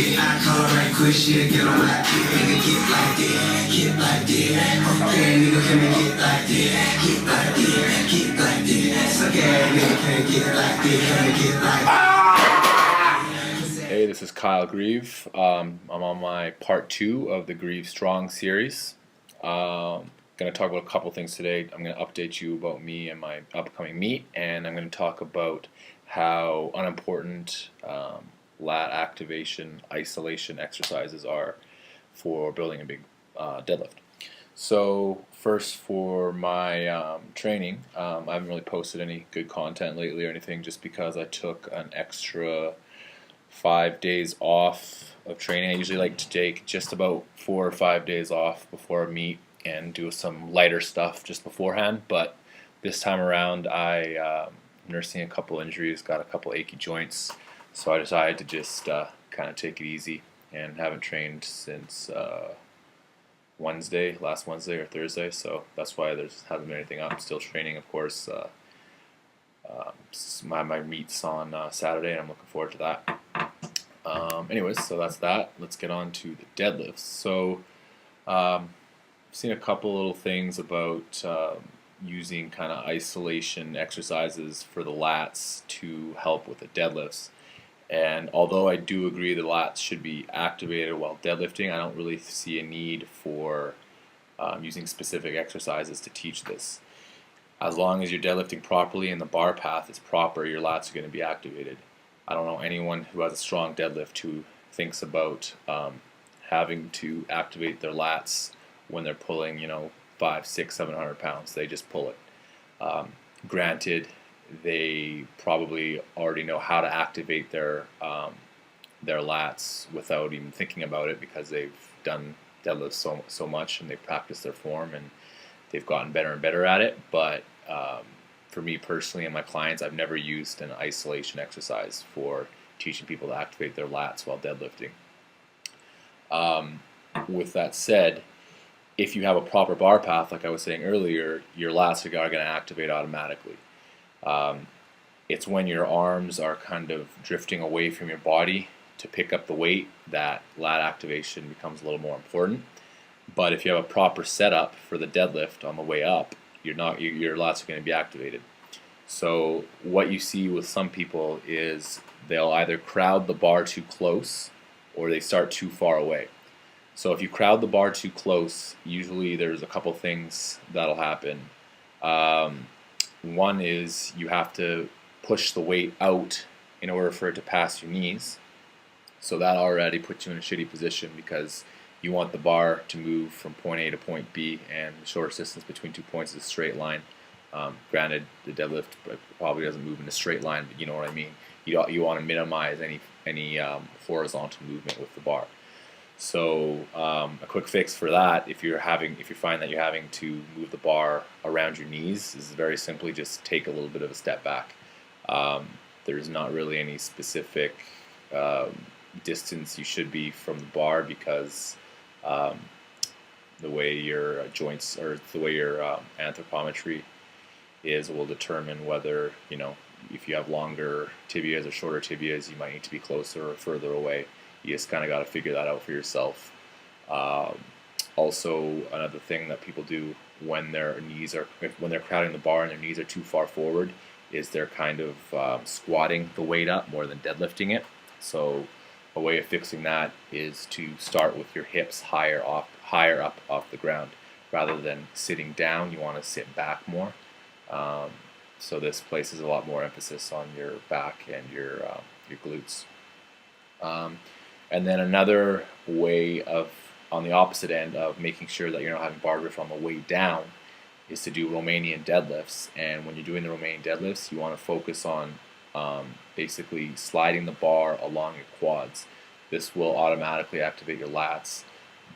it. I call her right quick, she'll get on like it. Nigga, get like that, get like that. Okay, nigga, can we get like that? Get like that, get like that. Suck ass nigga, can't get like that, can we get like that? Hey, this is Kyle Grieve. I'm on my part 2 of the Grieve Strong series. Going to talk about a couple things today. I'm going to update you about me and my upcoming meet, and I'm going to talk about how unimportant lat activation isolation exercises are for building a big deadlift. So first, for my training, I haven't really posted any good content lately or anything, just because I took an extra 5 days off of training. I usually like to take just about 4 or 5 days off before a meet and do some lighter stuff just beforehand. But this time around, I nursing a couple injuries, got a couple achy joints, so I decided to just kind of take it easy, and haven't trained since last Wednesday or Thursday. So that's why there hasn't been anything up. I'm still training, of course. My meet's on Saturday, and I'm looking forward to that. Anyways, so that's that. Let's get on to the deadlifts. So I've seen a couple little things about using kind of isolation exercises for the lats to help with the deadlifts. And although I do agree the lats should be activated while deadlifting, I don't really see a need for using specific exercises to teach this. As long as you're deadlifting properly and the bar path is proper, your lats are going to be activated. I don't know anyone who has a strong deadlift who thinks about having to activate their lats when they're pulling, 500, 600, 700 pounds. They just pull it. Granted, they probably already know how to activate their lats without even thinking about it, because they've done deadlifts so much, and they've practiced their form, and they've gotten better and better at it. But for me personally and my clients, I've never used an isolation exercise for teaching people to activate their lats while deadlifting. With that said, if you have a proper bar path, like I was saying earlier, your lats are going to activate automatically. It's when your arms are kind of drifting away from your body to pick up the weight that lat activation becomes a little more important. But if you have a proper setup for the deadlift on the way up, your lats are going to be activated. So what you see with some people is they'll either crowd the bar too close, or they start too far away. So if you crowd the bar too close, usually there's a couple things that'll happen. One is you have to push the weight out in order for it to pass your knees. So that already puts you in a shitty position, because you want the bar to move from point A to point B, and the shortest distance between 2 points is a straight line. Granted, the deadlift probably doesn't move in a straight line, but you know what I mean. You want to minimize any horizontal movement with the bar. So a quick fix for that, if you find that you're having to move the bar around your knees, is very simply just take a little bit of a step back. There's not really any specific distance you should be from the bar, because the way your joints, or the way your anthropometry is, will determine whether, if you have longer tibias or shorter tibias, you might need to be closer or further away. You just kind of got to figure that out for yourself. Also, another thing that people do when when they're crowding the bar and their knees are too far forward, is they're kind of squatting the weight up more than deadlifting it. So a way of fixing that is to start with your hips higher up off the ground. Rather than sitting down, you want to sit back more. So this places a lot more emphasis on your back and your glutes. And then another way of, on the opposite end of making sure that you're not having bar drift on the way down, is to do Romanian deadlifts. And when you're doing the Romanian deadlifts, you want to focus on basically sliding the bar along your quads. This will automatically activate your lats,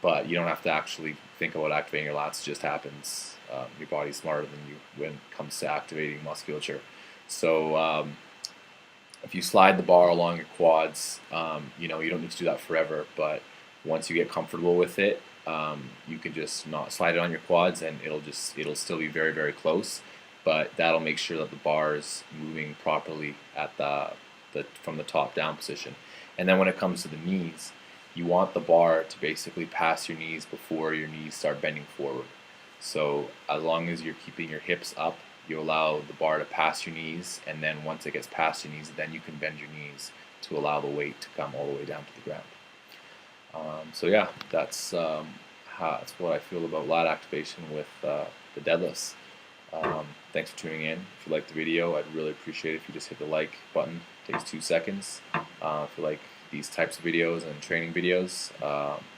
but you don't have to actually think about activating your lats. It just happens. Your body's smarter than you when it comes to activating musculature. So if you slide the bar along your quads, you don't need to do that forever, but once you get comfortable with it, you can just not slide it on your quads, and it'll still be very, very close, but that'll make sure that the bar is moving properly at from the top down position. And then when it comes to the knees, you want the bar to basically pass your knees before your knees start bending forward. So as long as you're keeping your hips up, you allow the bar to pass your knees, and then once it gets past your knees, then you can bend your knees to allow the weight to come all the way down to the ground. So yeah, that's what I feel about lat activation with the deadlifts. Thanks for tuning in. If you liked the video, I'd really appreciate it if you just hit the like button. It takes 2 seconds. If you like these types of videos and training videos,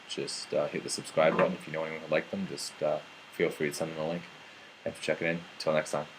just hit the subscribe button. If you know anyone who would like them, just feel free to send them a link. Thanks for checking in. Until next time.